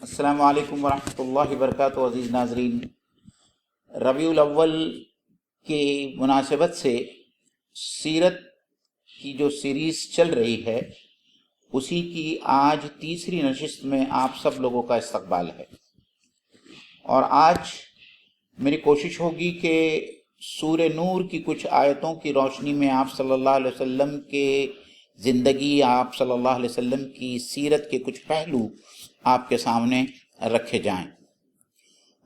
السلام علیکم ورحمۃ اللہ وبرکاتہ۔ عزیز ناظرین، ربیع الاول کی مناسبت سے سیرت کی جو سیریز چل رہی ہے اسی کی آج تیسری نشست میں آپ سب لوگوں کا استقبال ہے، اور آج میری کوشش ہوگی کہ سورہ نور کی کچھ آیتوں کی روشنی میں آپ صلی اللہ علیہ وسلم کے زندگی، آپ صلی اللہ علیہ وسلم کی سیرت کے کچھ پہلو آپ کے سامنے رکھے جائیں۔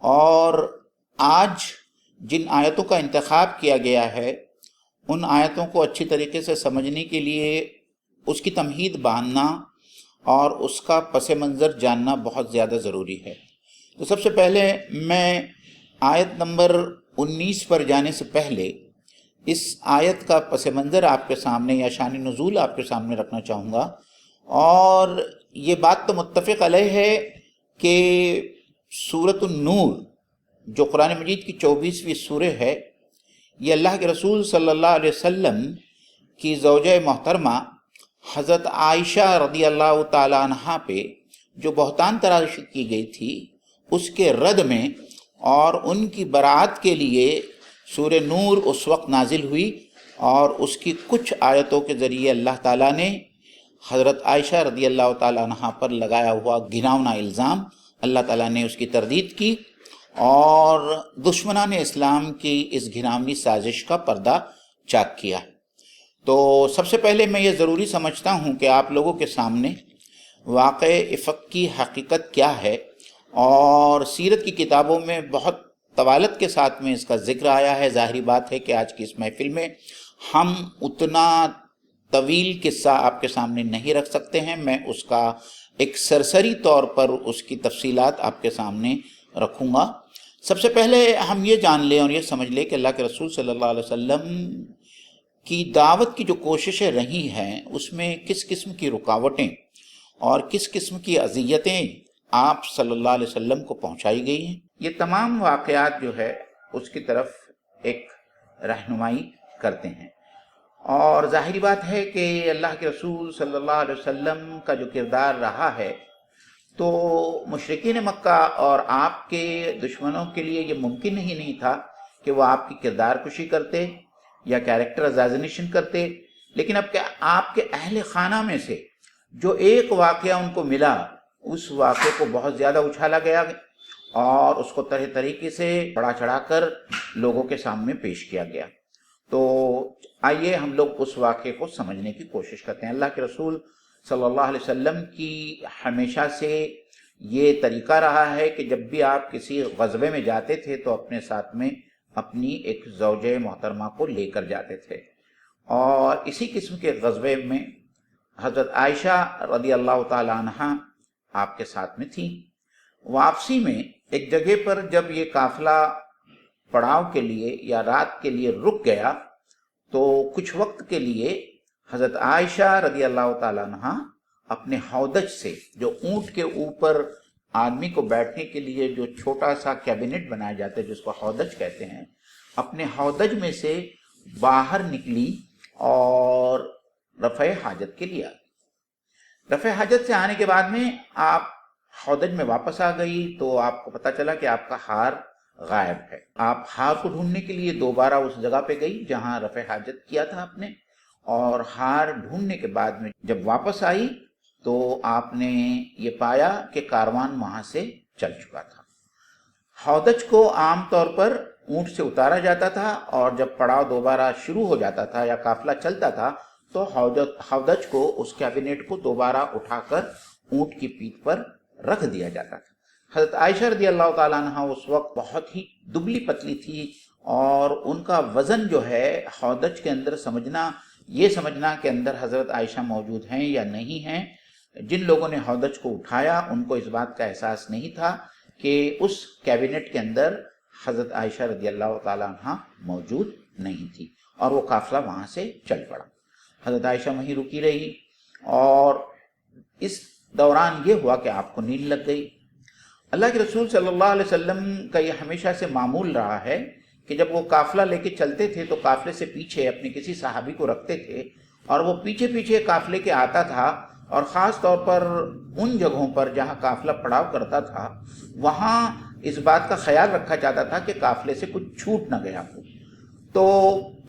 اور آج جن آیتوں کا انتخاب کیا گیا ہے ان آیتوں کو اچھی طریقے سے سمجھنے کے لیے اس کی تمہید باندھنا اور اس کا پس منظر جاننا بہت زیادہ ضروری ہے۔ تو سب سے پہلے میں آیت نمبر 19 پر جانے سے پہلے اس آیت کا پس منظر آپ کے سامنے یا شان نزول آپ کے سامنے رکھنا چاہوں گا۔ اور یہ بات تو متفق علیہ ہے کہ سورۃ النور جو قرآن مجید کی 24ویں سورہ ہے، یہ اللہ کے رسول صلی اللہ علیہ وسلم کی زوجہ محترمہ حضرت عائشہ رضی اللہ تعالی عنہا پہ جو بہتان تراشی کی گئی تھی اس کے رد میں اور ان کی برات کے لیے سورہ نور اس وقت نازل ہوئی، اور اس کی کچھ آیتوں کے ذریعے اللہ تعالیٰ نے حضرت عائشہ رضی اللہ تعالیٰ عنہ پر لگایا ہوا گھناؤنا الزام اللہ تعالیٰ نے اس کی تردید کی اور دشمنان اسلام کی اس گھناؤنی سازش کا پردہ چاک کیا۔ تو سب سے پہلے میں یہ ضروری سمجھتا ہوں کہ آپ لوگوں کے سامنے واقع افق کی حقیقت کیا ہے، اور سیرت کی کتابوں میں بہت طوالت کے ساتھ میں اس کا ذکر آیا ہے۔ ظاہری بات ہے کہ آج کی اس محفل میں ہم اتنا طویل قصہ آپ کے سامنے نہیں رکھ سکتے ہیں، میں اس کا ایک سرسری طور پر اس کی تفصیلات آپ کے سامنے رکھوں گا۔ سب سے پہلے ہم یہ جان لیں اور یہ سمجھ لیں کہ اللہ کے رسول صلی اللہ علیہ وسلم کی دعوت کی جو کوششیں رہی ہیں اس میں کس قسم کی رکاوٹیں اور کس قسم کی اذیتیں آپ صلی اللہ علیہ وسلم کو پہنچائی گئی ہیں، یہ تمام واقعات جو ہے اس کی طرف ایک رہنمائی کرتے ہیں۔ اور ظاہری بات ہے کہ اللہ کے رسول صلی اللہ علیہ وسلم کا جو کردار رہا ہے تو مشرکین مکہ اور آپ کے دشمنوں کے لیے یہ ممکن ہی نہیں تھا کہ وہ آپ کی کردار کشی کرتے یا کیریکٹر اساسینیشن کرتے، لیکن اب کہ آپ کے اہل خانہ میں سے جو ایک واقعہ ان کو ملا اس واقعے کو بہت زیادہ اچھالا گیا اور اس کو طرح طریقے سے بڑھا چڑھا کر لوگوں کے سامنے پیش کیا گیا۔ تو آئیے ہم لوگ اس واقعے کو سمجھنے کی کوشش کرتے ہیں۔ اللہ کے رسول صلی اللہ علیہ وسلم کی ہمیشہ سے یہ طریقہ رہا ہے کہ جب بھی آپ کسی غزوے میں جاتے تھے تو اپنے ساتھ میں اپنی ایک زوجہ محترمہ کو لے کر جاتے تھے، اور اسی قسم کے غزوے میں حضرت عائشہ رضی اللہ تعالی عنہ آپ کے ساتھ میں تھیں۔ واپسی میں ایک جگہ پر جب یہ قافلہ پڑاؤ کے لیے یا رات کے لیے رک گیا تو کچھ وقت کے لیے حضرت عائشہ رضی اللہ تعالیٰ عنہ اپنے ہودج سے، جو اونٹ کے اوپر آدمی کو بیٹھنے کے لیے جو چھوٹا سا کیبنٹ بنایا جاتا ہے جس کو ہودج کہتے ہیں، اپنے ہودج میں سے باہر نکلی اور رفع حاجت کے لیے آئی۔ رفع حاجت سے آنے کے بعد میں آپ ہودج میں واپس آ گئی تو آپ کو پتہ چلا کہ آپ کا ہار غائب ہے۔ آپ ہار کو ڈھونڈنے کے لیے دوبارہ اس جگہ پہ گئی جہاں رفع حاجت کیا تھا آپ نے، اور ہار ڈھونڈنے کے بعد میں جب واپس آئی تو آپ نے یہ پایا کہ کاروان وہاں سے چل چکا تھا۔ ہودج کو عام طور پر اونٹ سے اتارا جاتا تھا، اور جب پڑاؤ دوبارہ شروع ہو جاتا تھا یا قافلہ چلتا تھا تو ہودج کو، اس کیبنٹ کو دوبارہ اٹھا کر اونٹ کی پیٹھ پر رکھ دیا جاتا تھا۔ حضرت عائشہ رضی اللہ تعالیٰ عنہ اس وقت بہت ہی دبلی پتلی تھی، اور ان کا وزن جو ہے ہودج کے اندر یہ سمجھنا کہ اندر حضرت عائشہ موجود ہیں یا نہیں ہیں، جن لوگوں نے ہودج کو اٹھایا ان کو اس بات کا احساس نہیں تھا کہ اس کیبنٹ کے اندر حضرت عائشہ رضی اللہ تعالیٰ عنہ موجود نہیں تھی، اور وہ قافلہ وہاں سے چل پڑا۔ حضرت عائشہ وہیں رکی رہی، اور اس دوران یہ ہوا کہ آپ کو نیند لگ گئی۔ اللہ کے رسول صلی اللہ علیہ وسلم کا یہ ہمیشہ سے معمول رہا ہے کہ جب وہ قافلہ لے کے چلتے تھے تو قافلے سے پیچھے اپنے کسی صحابی کو رکھتے تھے، اور وہ پیچھے پیچھے قافلے کے آتا تھا اور خاص طور پر ان جگہوں پر جہاں قافلہ پڑاؤ کرتا تھا وہاں اس بات کا خیال رکھا جاتا تھا کہ قافلے سے کچھ چھوٹ نہ گیا ہو۔ تو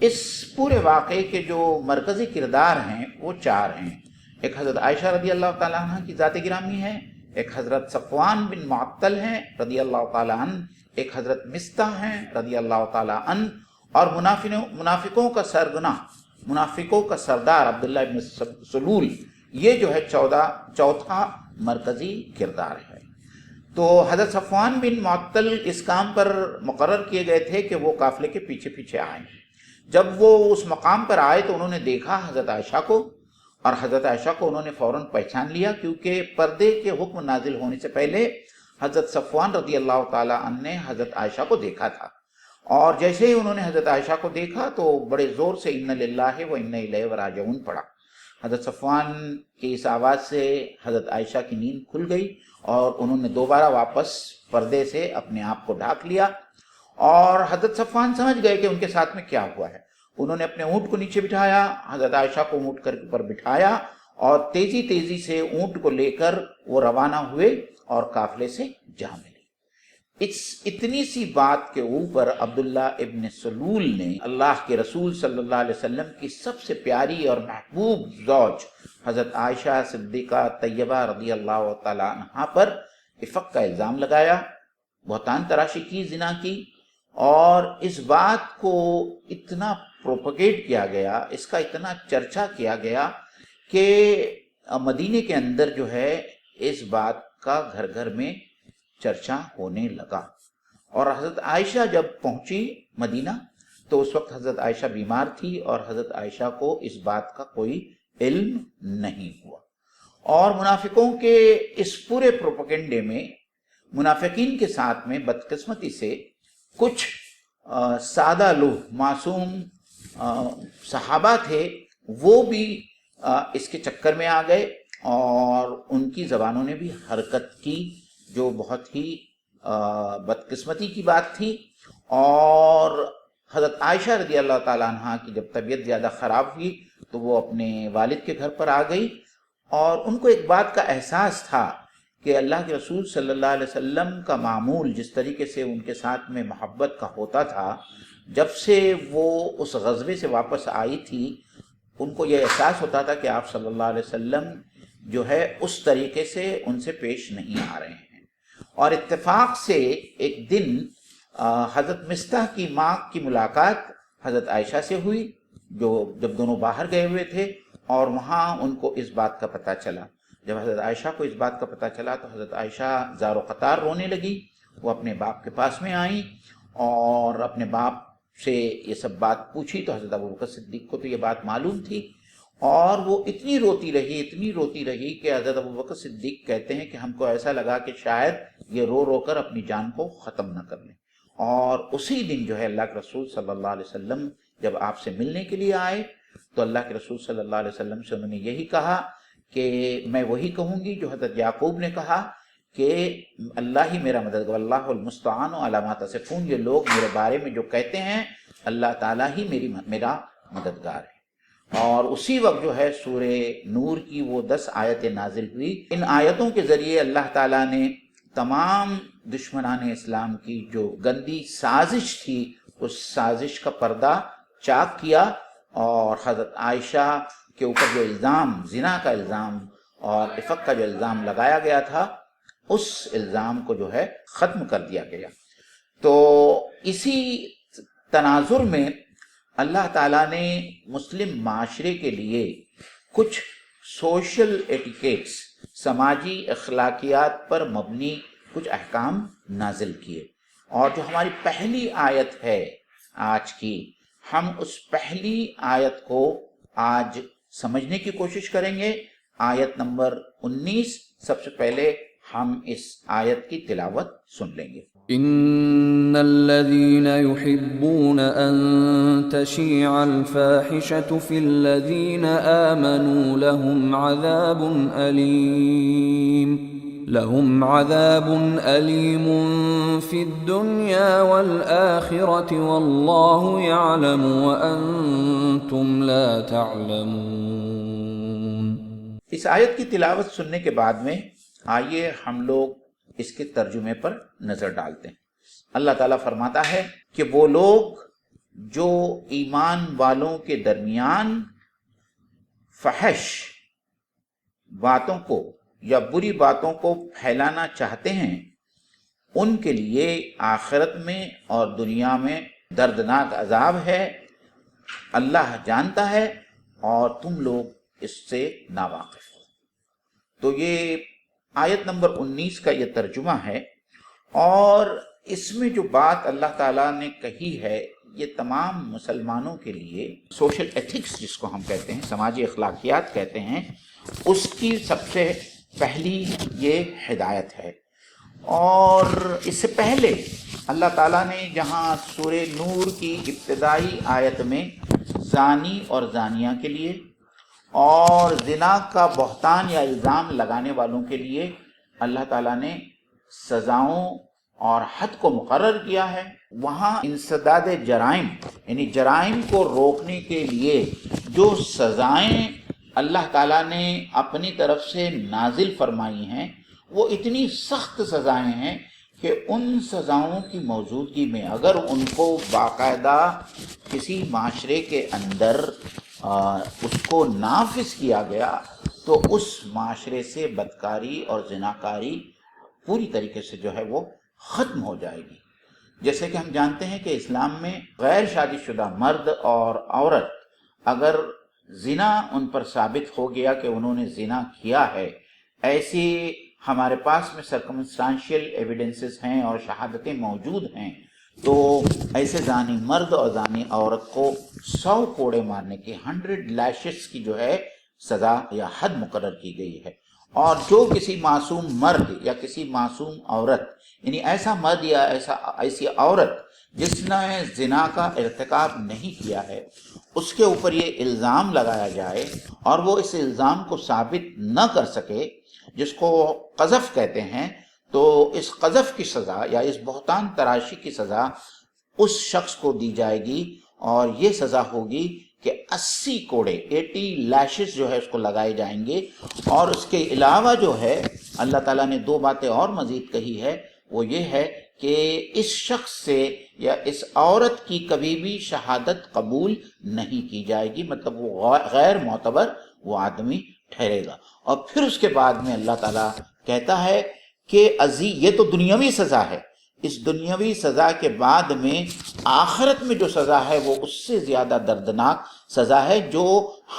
اس پورے واقعے کے جو مرکزی کردار ہیں وہ 4 ہیں۔ ایک حضرت عائشہ رضی اللہ تعالیٰ عنہ کی ذات گرامی ہے، ایک حضرت صفوان بن معطل ہیں رضی اللہ تعالیٰ عنہ، ایک حضرت مستح ہیں رضی اللہ تعالیٰ عنہ، اور منافقوں کا سرگنا، منافقوں کا سردار عبداللہ بن سلول، یہ جو ہے چوتھا مرکزی کردار ہے۔ تو حضرت صفوان بن معطل اس کام پر مقرر کیے گئے تھے کہ وہ قافلے کے پیچھے پیچھے آئیں۔ جب وہ اس مقام پر آئے تو انہوں نے دیکھا حضرت عائشہ کو، اور حضرت عائشہ کو انہوں نے فوراً پہچان لیا، کیونکہ پردے کے حکم نازل ہونے سے پہلے حضرت صفوان رضی اللہ تعالیٰ عنہ نے حضرت عائشہ کو دیکھا تھا، اور جیسے ہی انہوں نے حضرت عائشہ کو دیکھا تو بڑے زور سے اِنَّ لِلَّهِ وَإِنَّ إِلَيْهِ رَاجِعُونَ پڑھا۔ حضرت صفوان کی اس آواز سے حضرت عائشہ کی نیند کھل گئی، اور انہوں نے دوبارہ واپس پردے سے اپنے آپ کو ڈھانک لیا، اور حضرت صفوان سمجھ گئے کہ ان کے ساتھ میں کیا ہوا ہے۔ انہوں نے اپنے اونٹ کو نیچے بٹھایا، حضرت عائشہ کو اونٹ پر بٹھایا، اور تیزی تیزی سے اونٹ کو لے کر وہ روانہ ہوئے اور قافلے سے جا ملے۔ اس اتنی سی بات کے اوپر عبداللہ ابن سلول نے اللہ کے رسول صلی اللہ علیہ وسلم کی سب سے پیاری اور محبوب زوج حضرت عائشہ صدیقہ طیبہ رضی اللہ تعالیٰ عنہا پر افق کا الزام لگایا، بہتان تراشی کی، زنا کی، اور اس بات کو اتنا پروپیگیٹ کیا گیا، اس کا اتنا چرچا کیا گیا کہ مدینے کے اندر جو ہے اس بات کا گھر گھر میں چرچا ہونے لگا۔ اور حضرت عائشہ جب پہنچی مدینہ تو اس وقت حضرت عائشہ بیمار تھی، اور حضرت عائشہ کو اس بات کا کوئی علم نہیں ہوا۔ اور منافقوں کے اس پورے پروپیگنڈے میں منافقین کے ساتھ میں بدقسمتی سے کچھ سادہ لوگ، معصوم صحابہ تھے، وہ بھی اس کے چکر میں آ گئے، اور ان کی زبانوں نے بھی حرکت کی، جو بہت ہی بدقسمتی کی بات تھی۔ اور حضرت عائشہ رضی اللہ تعالیٰ عنہ کی جب طبیعت زیادہ خراب ہوئی تو وہ اپنے والد کے گھر پر آ گئی، اور ان کو ایک بات کا احساس تھا کہ اللہ کے رسول صلی اللہ علیہ وسلم کا معمول جس طریقے سے ان کے ساتھ میں محبت کا ہوتا تھا، جب سے وہ اس غزوے سے واپس آئی تھی ان کو یہ احساس ہوتا تھا کہ آپ صلی اللہ علیہ وسلم جو ہے اس طریقے سے ان سے پیش نہیں آ رہے ہیں۔ اور اتفاق سے ایک دن حضرت مستح کی ماں کی ملاقات حضرت عائشہ سے ہوئی، جو جب دونوں باہر گئے ہوئے تھے، اور وہاں ان کو اس بات کا پتہ چلا۔ جب حضرت عائشہ کو اس بات کا پتہ چلا تو حضرت عائشہ زار و قطار رونے لگی۔ وہ اپنے باپ کے پاس میں آئیں اور اپنے باپ سے یہ سب بات پوچھی، تو حضرت ابوبکر صدیق کو تو یہ بات معلوم تھی، اور وہ اتنی روتی رہی کہ حضرت ابوبکر صدیق کہتے ہیں کہ ہم کو ایسا لگا کہ شاید یہ رو رو کر اپنی جان کو ختم نہ کر لیں۔ اور اسی دن جو ہے اللہ کے رسول صلی اللہ علیہ وسلم جب آپ سے ملنے کے لیے آئے تو اللہ کے رسول صلی اللہ علیہ وسلم سے انہوں نے یہی کہا کہ میں وہی کہوں گی جو حضرت یعقوب نے کہا کہ اللہ ہی میرا مددگار، اللہ المستعان علی ما تصفون، یہ لوگ میرے بارے میں جو کہتے ہیں اللہ تعالیٰ ہی میرا مددگار ہے۔ اور اسی وقت جو ہے سورہ نور کی وہ 10 آیتیں نازل ہوئی۔ ان آیتوں کے ذریعے اللہ تعالیٰ نے تمام دشمنان اسلام کی جو گندی سازش تھی اس سازش کا پردہ چاک کیا، اور حضرت عائشہ کے اوپر جو الزام، زنا کا الزام اور افق کا جو الزام لگایا گیا تھا اس الزام کو جو ہے ختم کر دیا گیا۔ تو اسی تناظر میں اللہ تعالیٰ نے مسلم معاشرے کے لیے کچھ سوشل ایٹیکیٹس، سماجی اخلاقیات پر مبنی کچھ احکام نازل کیے، اور جو ہماری پہلی آیت ہے آج کی، ہم اس پہلی آیت کو آج سمجھنے کی کوشش کریں گے۔ آیت نمبر 19، سب سے پہلے ہم اس آیت کی تلاوت سن لیں گے۔ ان الذين يحبون ان تشيع الفاحشة في الذين آمنوا لهم عذاب أليم في الدنيا والآخرة والله يعلم وأنتم لا تعلمون۔ اس آیت کی تلاوت سننے کے بعد میں آئیے ہم لوگ اس کے ترجمے پر نظر ڈالتے ہیں۔ اللہ تعالیٰ فرماتا ہے کہ وہ لوگ جو ایمان والوں کے درمیان فحش باتوں کو یا بری باتوں کو پھیلانا چاہتے ہیں، ان کے لیے آخرت میں اور دنیا میں دردناک عذاب ہے۔ اللہ جانتا ہے اور تم لوگ اس سے ناواقف ہو۔ تو یہ آیت نمبر 19 کا یہ ترجمہ ہے، اور اس میں جو بات اللہ تعالیٰ نے کہی ہے یہ تمام مسلمانوں کے لیے سوشل ایتھکس جس کو ہم کہتے ہیں، سماجی اخلاقیات کہتے ہیں، اس کی سب سے پہلی یہ ہدایت ہے۔ اور اس سے پہلے اللہ تعالیٰ نے جہاں سورہ نور کی ابتدائی آیت میں زانی اور زانیہ کے لیے اور زنا کا بہتان یا الزام لگانے والوں کے لیے اللہ تعالیٰ نے سزاؤں اور حد کو مقرر کیا ہے، وہاں انسداد جرائم یعنی جرائم کو روکنے کے لیے جو سزائیں اللہ تعالیٰ نے اپنی طرف سے نازل فرمائی ہیں وہ اتنی سخت سزائیں ہیں کہ ان سزاؤں کی موجودگی میں اگر ان کو باقاعدہ کسی معاشرے کے اندر اس کو نافذ کیا گیا تو اس معاشرے سے بدکاری اور زناکاری پوری طریقے سے جو ہے وہ ختم ہو جائے گی۔ جیسے کہ ہم جانتے ہیں کہ اسلام میں غیر شادی شدہ مرد اور عورت اگر زنا ان پر ثابت ہو گیا کہ انہوں نے زنا کیا ہے، ایسی ہمارے پاس میں سرکمسٹانشیل ایویڈنسز ہیں اور شہادتیں موجود ہیں، تو ایسے زانی مرد اور زانی عورت کو 100 کوڑے مارنے کی 100 لیشز کی جو ہے سزا یا حد مقرر کی گئی ہے۔ اور جو کسی معصوم مرد یا کسی معصوم عورت یعنی ایسا مرد یا ایسی عورت جس نے زنا کا ارتکاب نہیں کیا ہے، اس کے اوپر یہ الزام لگایا جائے اور وہ اس الزام کو ثابت نہ کر سکے، جس کو قذف کہتے ہیں، تو اس قذف کی سزا یا اس بہتان تراشی کی سزا اس شخص کو دی جائے گی، اور یہ سزا ہوگی کہ 80 کوڑے 80 لیشز جو ہے اس کو لگائے جائیں گے۔ اور اس کے علاوہ جو ہے اللہ تعالیٰ نے 2 باتیں اور مزید کہی ہے، وہ یہ ہے کہ اس شخص سے یا اس عورت کی کبھی بھی شہادت قبول نہیں کی جائے گی، مطلب وہ غیر معتبر وہ آدمی ٹھہرے گا۔ اور پھر اس کے بعد میں اللہ تعالیٰ کہتا ہے کہ یہ تو دنیاوی سزا ہے، اس دنیاوی سزا کے بعد میں آخرت میں جو سزا ہے وہ اس سے زیادہ دردناک سزا ہے، جو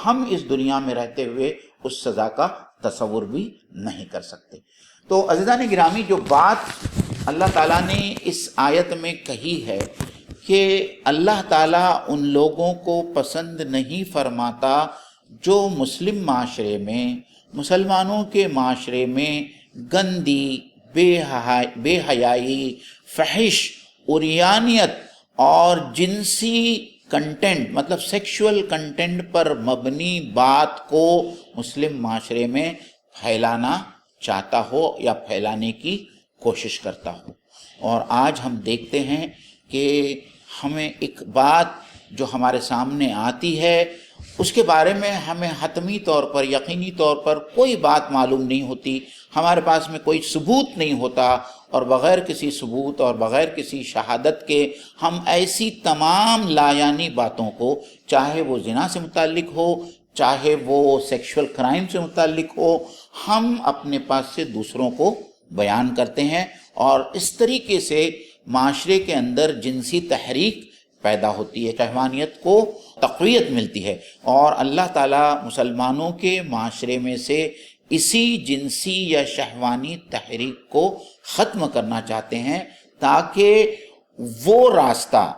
ہم اس دنیا میں رہتے ہوئے اس سزا کا تصور بھی نہیں کر سکتے۔ تو عزیزان گرامی، جو بات اللہ تعالیٰ نے اس آیت میں کہی ہے کہ اللہ تعالیٰ ان لوگوں کو پسند نہیں فرماتا جو مسلم معاشرے میں، مسلمانوں کے معاشرے میں گندی، بے حیائی، فحش، عریانیت اور جنسی کنٹینٹ مطلب سیکشول کنٹینٹ پر مبنی بات کو مسلم معاشرے میں پھیلانا چاہتا ہو یا پھیلانے کی کوشش کرتا ہو۔ اور آج ہم دیکھتے ہیں کہ ہمیں ایک بات جو ہمارے سامنے آتی ہے اس کے بارے میں ہمیں حتمی طور پر، یقینی طور پر کوئی بات معلوم نہیں ہوتی، ہمارے پاس میں کوئی ثبوت نہیں ہوتا، اور بغیر کسی ثبوت اور بغیر کسی شہادت کے ہم ایسی تمام لایانی باتوں کو، چاہے وہ زنا سے متعلق ہو، چاہے وہ سیکشول کرائم سے متعلق ہو، ہم اپنے پاس سے دوسروں کو بیان کرتے ہیں، اور اس طریقے سے معاشرے کے اندر جنسی تحریک پیدا ہوتی ہے، شہوانیت کو تقویت ملتی ہے، اور اللہ تعالیٰ مسلمانوں کے معاشرے میں سے اسی جنسی یا شہوانی تحریک کو ختم کرنا چاہتے ہیں، تاکہ وہ راستہ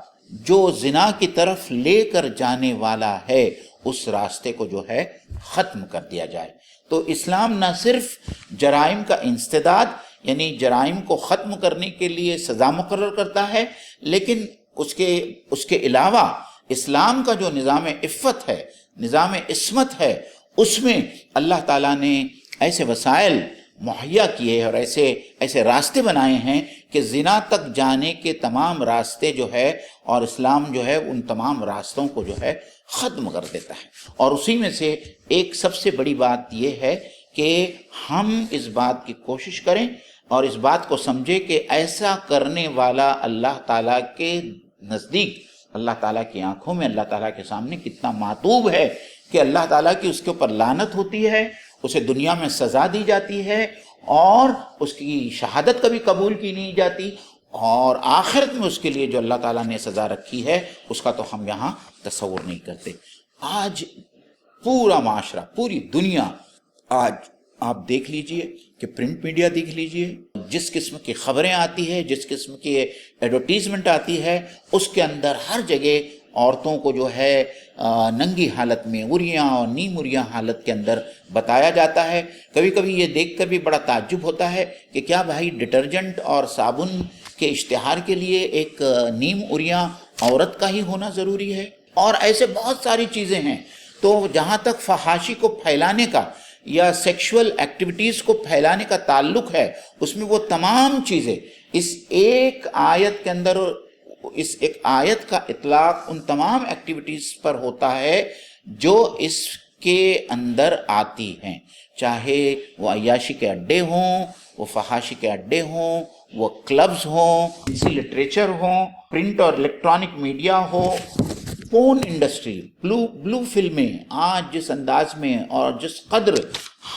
جو زنا کی طرف لے کر جانے والا ہے اس راستے کو جو ہے ختم کر دیا جائے۔ تو اسلام نہ صرف جرائم کا انسداد یعنی جرائم کو ختم کرنے کے لیے سزا مقرر کرتا ہے، لیکن اس کے علاوہ اسلام کا جو نظام عفت ہے، نظام عصمت ہے، اس میں اللہ تعالیٰ نے ایسے وسائل مہیا کیے اور ایسے راستے بنائے ہیں کہ زنا تک جانے کے تمام راستے جو ہے اور اسلام جو ہے ان تمام راستوں کو جو ہے ختم کر دیتا ہے۔ اور اسی میں سے ایک سب سے بڑی بات یہ ہے کہ ہم اس بات کی کوشش کریں اور اس بات کو سمجھیں کہ ایسا کرنے والا اللہ تعالیٰ کے نزدیک، اللہ تعالیٰ کی آنکھوں میں، اللہ تعالیٰ کے سامنے کتنا معتوب ہے کہ اللہ تعالیٰ کی اس کے اوپر لعنت ہوتی ہے، اسے دنیا میں سزا دی جاتی ہے اور اس کی شہادت کبھی قبول کی نہیں جاتی، اور آخرت میں اس کے لیے جو اللہ تعالیٰ نے سزا رکھی ہے اس کا تو ہم یہاں تصور نہیں کرتے۔ آج پورا معاشرہ، پوری دنیا، آج آپ دیکھ لیجئے کہ پرنٹ میڈیا دیکھ لیجئے، جس قسم کی خبریں آتی ہے، جس قسم کی ایڈورٹیزمنٹ آتی ہے، اس کے اندر ہر جگہ عورتوں کو جو ہے ننگی حالت میں، عریاں اور نیم عریاں حالت کے اندر بتایا جاتا ہے۔ کبھی کبھی یہ دیکھ کر بھی بڑا تعجب ہوتا ہے کہ کیا بھائی ڈٹرجنٹ اور صابن کے اشتہار کے لیے ایک نیم عریاں عورت کا ہی ہونا ضروری ہے؟ اور ایسے بہت ساری چیزیں ہیں۔ تو جہاں تک فحاشی کو پھیلانے کا یا سیکشول ایکٹیویٹیز کو پھیلانے کا تعلق ہے، اس میں وہ تمام چیزیں اس ایک آیت کے اندر، اس ایک آیت کا اطلاق ان تمام ایکٹیویٹیز پر ہوتا ہے جو اس کے اندر آتی ہیں، چاہے وہ عیاشی کے اڈے ہوں، وہ فحاشی کے اڈے ہوں، وہ کلبز ہوں، اسی لٹریچر ہوں، پرنٹ اور الیکٹرانک میڈیا ہو، پورن انڈسٹری، بلو فلمیں آج جس انداز میں اور جس قدر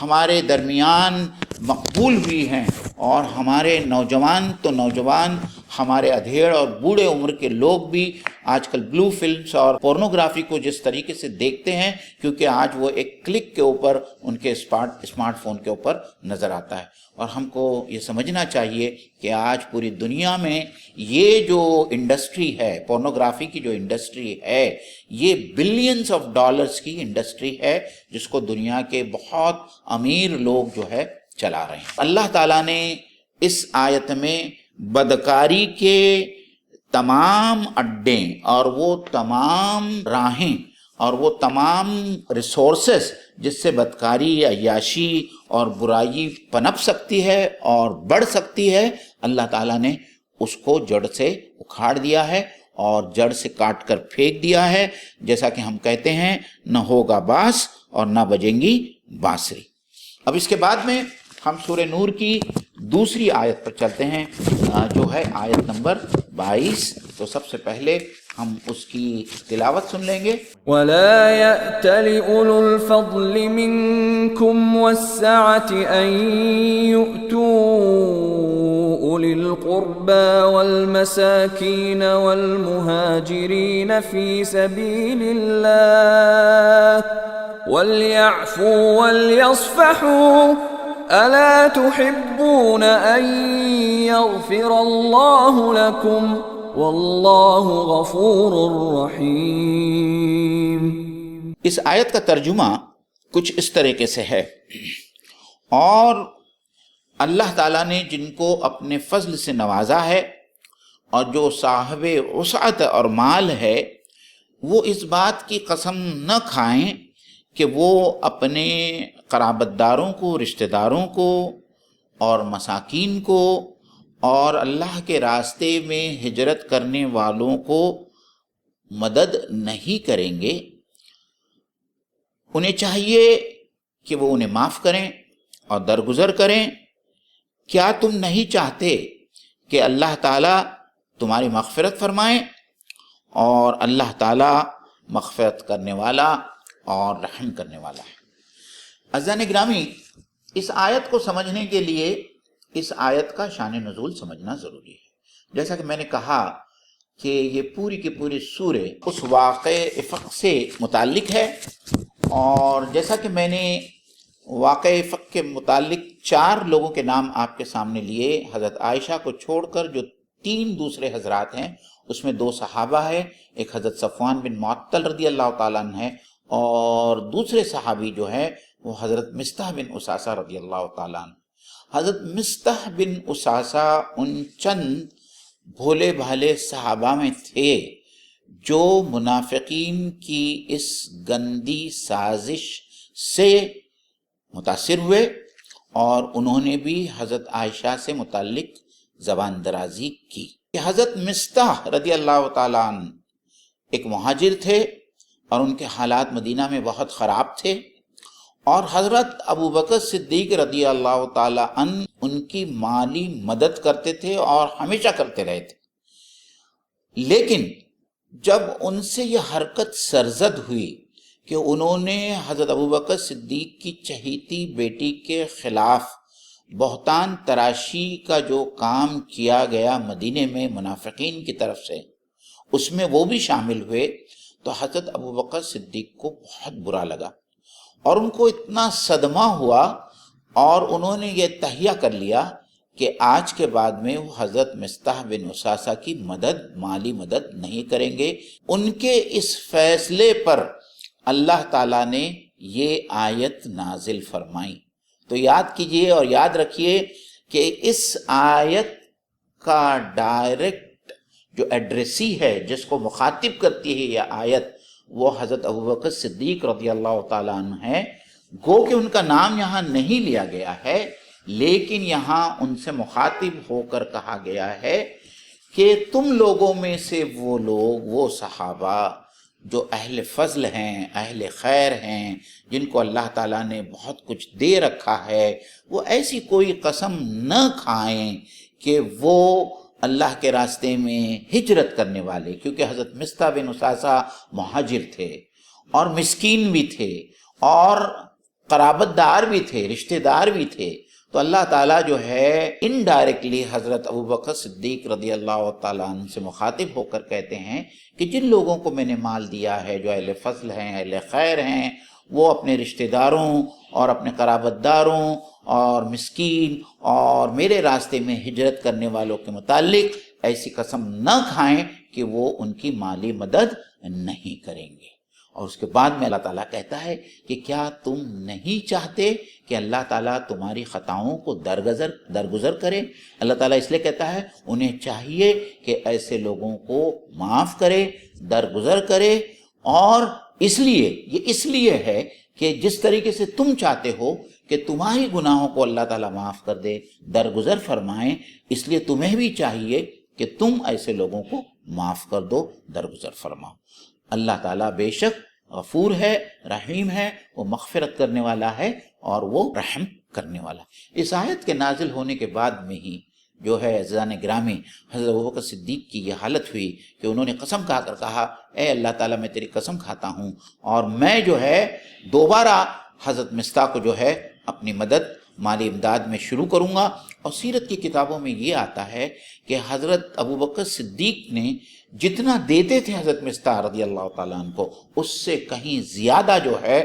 ہمارے درمیان مقبول ہوئی ہیں، اور ہمارے نوجوان تو نوجوان، ہمارے ادھیڑ اور بوڑھے عمر کے لوگ بھی آج کل بلو فلمز اور پورنوگرافی کو جس طریقے سے دیکھتے ہیں، کیونکہ آج وہ ایک کلک کے اوپر ان کے اسمارٹ فون کے اوپر نظر آتا ہے۔ اور ہم کو یہ سمجھنا چاہیے کہ آج پوری دنیا میں یہ جو انڈسٹری ہے، پورنوگرافی کی جو انڈسٹری ہے، یہ بلینز آف ڈالرز کی انڈسٹری ہے، جس کو دنیا کے بہت امیر لوگ جو ہے چلا رہے ہیں۔ اللہ تعالیٰ نے اس آیت میں بدکاری کے تمام اڈے اور وہ تمام راہیں اور وہ تمام ریسورسز جس سے بدکاری، عیاشی اور برائی پنپ سکتی ہے اور بڑھ سکتی ہے، اللہ تعالیٰ نے اس کو جڑ سے اکھاڑ دیا ہے اور جڑ سے کاٹ کر پھینک دیا ہے۔ جیسا کہ ہم کہتے ہیں، نہ ہوگا باس اور نہ بجیں گی بانسری۔ اب اس کے بعد میں ہم سورہ نور کی دوسری آیت پر چلتے ہیں، جو ہے آیت نمبر 22۔ تو سب سے پہلے ہم اس کی تلاوت سن لیں گے۔ وَلَا يَأْتَلِ أُولُو الْفَضْلِ مِنْكُمْ وَالسَّعَةِ أَنْ يُؤْتُوا أُولِي الْقُرْبَى وَالْمَسَاكِينَ وَالْمُهَاجِرِينَ فِي سَبِيلِ اللَّهِ وَلْيَعْفُوا وَلْيَصْفَحُوا أَلَا تُحِبُّونَ أَنْ يَغْفِرَ اللَّهُ لَكُمْ واللہ غفور رحیم۔ اس آیت کا ترجمہ کچھ اس طریقے سے ہے، اور اللہ تعالیٰ نے جن کو اپنے فضل سے نوازا ہے اور جو صاحب وسعت اور مال ہے، وہ اس بات کی قسم نہ کھائیں کہ وہ اپنے قرابت داروں کو، رشتہ داروں کو اور مساکین کو اور اللہ کے راستے میں ہجرت کرنے والوں کو مدد نہیں کریں گے۔ انہیں چاہیے کہ وہ انہیں معاف کریں اور درگزر کریں۔ کیا تم نہیں چاہتے کہ اللہ تعالیٰ تمہاری مغفرت فرمائے؟ اور اللہ تعالیٰ مغفرت کرنے والا اور رحم کرنے والا ہے۔ عزیزان گرامی، اس آیت کو سمجھنے کے لیے اس آیت کا شان نزول سمجھنا ضروری ہے۔ جیسا کہ میں نے کہا کہ یہ پوری کی پوری سورہ اس واقع افق سے متعلق ہے، اور جیسا کہ میں نے واقع افق کے متعلق 4 لوگوں کے نام آپ کے سامنے لیے، حضرت عائشہ کو چھوڑ کر جو 3 دوسرے حضرات ہیں، اس میں 2 صحابہ ہیں، ایک حضرت صفوان بن معطل رضی اللہ تعالیٰ عنہ ہے، اور دوسرے صحابی جو ہے وہ حضرت مصطح بن اساسہ رضی اللہ تعالیٰ عنہ۔ حضرت مصطح بن اساسہ ان چند بھولے بھالے صحابہ میں تھے جو منافقین کی اس گندی سازش سے متاثر ہوئے اور انہوں نے بھی حضرت عائشہ سے متعلق زبان درازی کی کہ حضرت مصطح رضی اللہ تعالیٰ عنہ ایک مہاجر تھے اور ان کے حالات مدینہ میں بہت خراب تھے، اور حضرت ابوبکر صدیق رضی اللہ تعالیٰ عنہ ان کی مالی مدد کرتے تھے اور ہمیشہ کرتے رہے تھے۔ لیکن جب ان سے یہ حرکت سرزد ہوئی کہ انہوں نے حضرت ابوبکر صدیق کی چہیتی بیٹی کے خلاف بہتان تراشی کا جو کام کیا گیا مدینے میں منافقین کی طرف سے، اس میں وہ بھی شامل ہوئے، تو حضرت ابوبکر صدیق کو بہت برا لگا اور ان کو اتنا صدمہ ہوا، اور انہوں نے یہ تہیہ کر لیا کہ آج کے بعد میں وہ حضرت مصطح بن اساسہ کی مالی مدد نہیں کریں گے۔ ان کے اس فیصلے پر اللہ تعالیٰ نے یہ آیت نازل فرمائی۔ تو یاد کیجئے اور یاد رکھیے کہ اس آیت کا ڈائریکٹ جو ایڈریسی ہے، جس کو مخاطب کرتی ہے یہ آیت، وہ حضرت ابوبکر صدیق رضی اللہ تعالیٰ عنہ ہے۔ گو کہ ان کا نام یہاں نہیں لیا گیا ہے، لیکن یہاں ان سے مخاطب ہو کر کہا گیا ہے کہ تم لوگوں میں سے وہ لوگ، وہ صحابہ جو اہل فضل ہیں، اہل خیر ہیں، جن کو اللہ تعالیٰ نے بہت کچھ دے رکھا ہے، وہ ایسی کوئی قسم نہ کھائیں کہ وہ اللہ کے راستے میں ہجرت کرنے والے، کیونکہ حضرت مصطح بن اساسہ مہاجر تھے اور مسکین بھی تھے اور قرابت دار بھی تھے، رشتہ دار بھی تھے، تو اللہ تعالیٰ جو ہے انڈائریکٹلی حضرت ابوبکر صدیق رضی اللہ تعالیٰ عنہ سے مخاطب ہو کر کہتے ہیں کہ جن لوگوں کو میں نے مال دیا ہے، جو اہل فضل ہیں، اہل خیر ہیں، وہ اپنے رشتہ داروں اور اپنے قرابت داروں اور مسکین اور میرے راستے میں ہجرت کرنے والوں کے متعلق ایسی قسم نہ کھائیں کہ وہ ان کی مالی مدد نہیں کریں گے۔ اور اس کے بعد میں اللہ تعالیٰ کہتا ہے کہ کیا تم نہیں چاہتے کہ اللہ تعالیٰ تمہاری خطاؤں کو درگزر کرے؟ اللہ تعالیٰ اس لیے کہتا ہے انہیں چاہیے کہ ایسے لوگوں کو معاف کرے، درگزر کرے، اور اس لیے ہے کہ جس طریقے سے تم چاہتے ہو کہ تمہاری گناہوں کو اللہ تعالیٰ معاف کر دے، درگزر فرمائیں، اس لیے تمہیں بھی چاہیے کہ تم ایسے لوگوں کو معاف کر دو، درگزر فرماؤ۔ اللہ تعالیٰ بے شک غفور ہے، رحیم ہے، وہ مغفرت کرنے والا ہے اور وہ رحم کرنے والا ہے۔ اس آیت کے نازل ہونے کے بعد میں ہی جو ہے عزیزان گرامی، حضرت ابوبکر صدیق کی یہ حالت ہوئی کہ انہوں نے قسم کھا کر کہا، اے اللہ تعالیٰ میں تیری قسم کھاتا ہوں اور میں جو ہے دوبارہ حضرت مصطح کو جو ہے اپنی مدد مالی امداد میں شروع کروں گا۔ اور سیرت کی کتابوں میں یہ آتا ہے کہ حضرت ابوبکر صدیق نے جتنا دیتے تھے حضرت مصطح رضی اللہ تعالیٰ عنہ کو، اس سے کہیں زیادہ جو ہے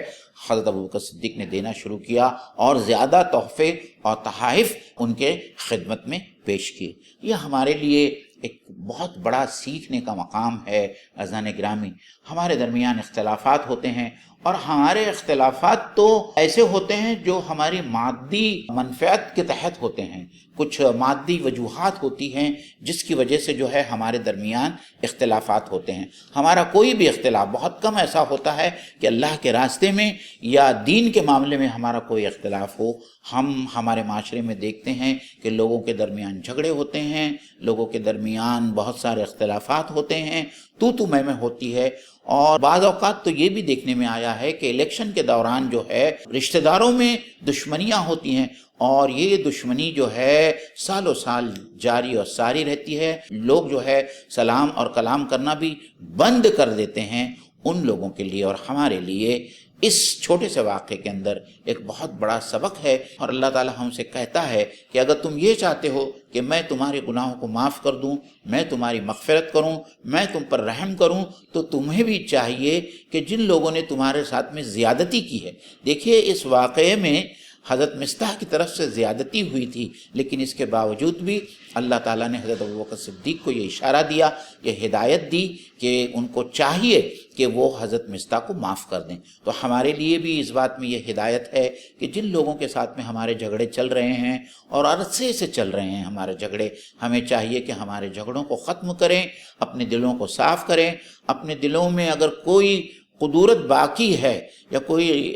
حضرت ابوبکر صدیق نے دینا شروع کیا اور زیادہ تحفے اور تحائف ان کے خدمت میں پیش کیے۔ یہ ہمارے لیے ایک بہت بڑا سیکھنے کا مقام ہے۔ عزیزان گرامی، ہمارے درمیان اختلافات ہوتے ہیں، اور ہمارے اختلافات تو ایسے ہوتے ہیں جو ہماری مادی منفعت کے تحت ہوتے ہیں، کچھ مادی وجوہات ہوتی ہیں جس کی وجہ سے جو ہے ہمارے درمیان اختلافات ہوتے ہیں۔ ہمارا کوئی بھی اختلاف، بہت کم ایسا ہوتا ہے کہ اللہ کے راستے میں یا دین کے معاملے میں ہمارا کوئی اختلاف ہو۔ ہم ہمارے معاشرے میں دیکھتے ہیں کہ لوگوں کے درمیان جھگڑے ہوتے ہیں، لوگوں کے درمیان بہت سارے اختلافات ہوتے ہیں، تو میں ہوتی ہے، اور بعض اوقات تو یہ بھی دیکھنے میں آیا ہے کہ الیکشن کے دوران جو ہے رشتہ داروں میں دشمنیاں ہوتی ہیں، اور یہ دشمنی جو ہے سالوں سال جاری اور ساری رہتی ہے۔ لوگ جو ہے سلام اور کلام کرنا بھی بند کر دیتے ہیں۔ ان لوگوں کے لیے اور ہمارے لیے اس چھوٹے سے واقعے کے اندر ایک بہت بڑا سبق ہے، اور اللہ تعالیٰ ہم سے کہتا ہے کہ اگر تم یہ چاہتے ہو کہ میں تمہارے گناہوں کو معاف کر دوں، میں تمہاری مغفرت کروں، میں تم پر رحم کروں، تو تمہیں بھی چاہیے کہ جن لوگوں نے تمہارے ساتھ میں زیادتی کی ہے، دیکھیے اس واقعے میں حضرت مصطح کی طرف سے زیادتی ہوئی تھی، لیکن اس کے باوجود بھی اللہ تعالیٰ نے حضرت ابوبکر صدیق کو یہ اشارہ دیا، یہ ہدایت دی کہ ان کو چاہیے کہ وہ حضرت مصطح کو معاف کر دیں۔ تو ہمارے لیے بھی اس بات میں یہ ہدایت ہے کہ جن لوگوں کے ساتھ میں ہمارے جھگڑے چل رہے ہیں اور عرصے سے چل رہے ہیں ہمارے جھگڑے، ہمیں چاہیے کہ ہمارے جھگڑوں کو ختم کریں، اپنے دلوں کو صاف کریں، اپنے دلوں میں اگر کوئی قدورت باقی ہے یا کوئی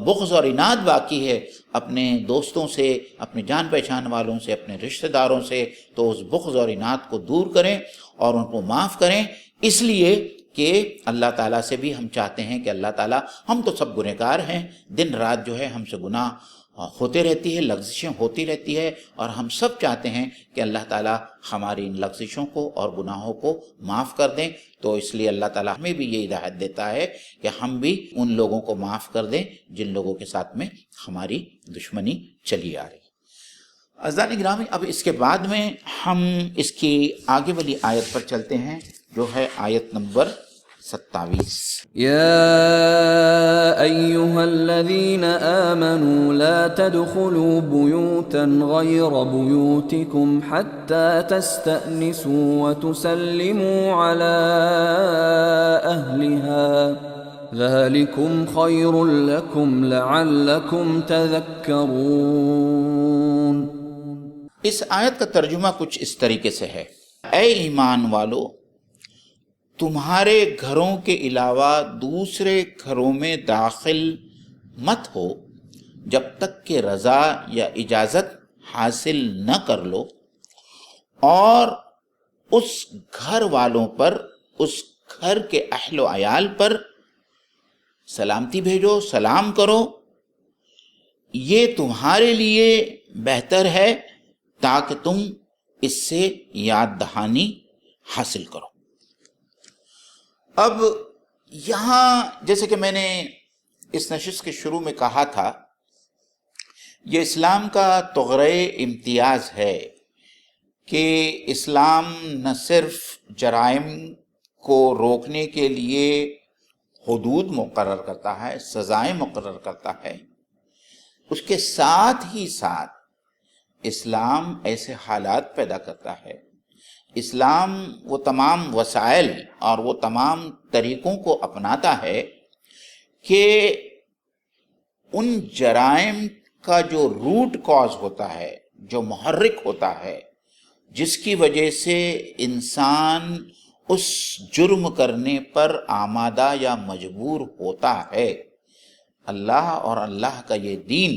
بغض اور عناد باقی ہے اپنے دوستوں سے، اپنے جان پہچان والوں سے، اپنے رشتہ داروں سے، تو اس بغض اور عناد کو دور کریں اور ان کو معاف کریں، اس لیے کہ اللہ تعالیٰ سے بھی ہم چاہتے ہیں کہ اللہ تعالیٰ، ہم تو سب گنہگار ہیں، دن رات جو ہے ہم سے گناہ ہوتے رہتی ہے، لغزشیں ہوتی رہتی ہے، اور ہم سب چاہتے ہیں کہ اللہ تعالیٰ ہماری ان لغزشوں کو اور گناہوں کو معاف کر دیں۔ تو اس لیے اللہ تعالیٰ ہمیں بھی یہ ہدایت دیتا ہے کہ ہم بھی ان لوگوں کو معاف کر دیں جن لوگوں کے ساتھ میں ہماری دشمنی چلی آ رہی۔ عزیزان گرامی، اب اس کے بعد میں ہم اس کی آگے والی آیت پر چلتے ہیں جو ہے آیت نمبر 27۔ يا أيها الذين آمنوا لا تدخلوا بيوتا غير بيوتكم حتى تستأنسوا وتسلموا على أهلها ذلكم خير لكم لعلكم تذكرون۔ اس آیت کا ترجمہ کچھ اس طریقے سے ہے، اے ایمان والو، تمہارے گھروں کے علاوہ دوسرے گھروں میں داخل مت ہو جب تک کہ رضا یا اجازت حاصل نہ کر لو، اور اس گھر والوں پر، اس گھر کے اہل و عیال پر سلامتی بھیجو، سلام کرو، یہ تمہارے لیے بہتر ہے تاکہ تم اس سے یاد دہانی حاصل کرو۔ اب یہاں جیسے کہ میں نے اس نشست کے شروع میں کہا تھا، یہ اسلام کا طغرۂ امتیاز ہے کہ اسلام نہ صرف جرائم کو روکنے کے لیے حدود مقرر کرتا ہے، سزائیں مقرر کرتا ہے، اس کے ساتھ ہی ساتھ اسلام ایسے حالات پیدا کرتا ہے، اسلام وہ تمام وسائل اور وہ تمام طریقوں کو اپناتا ہے کہ ان جرائم کا جو روٹ کاز ہوتا ہے، جو محرک ہوتا ہے، جس کی وجہ سے انسان اس جرم کرنے پر آمادہ یا مجبور ہوتا ہے، اللہ اور اللہ کا یہ دین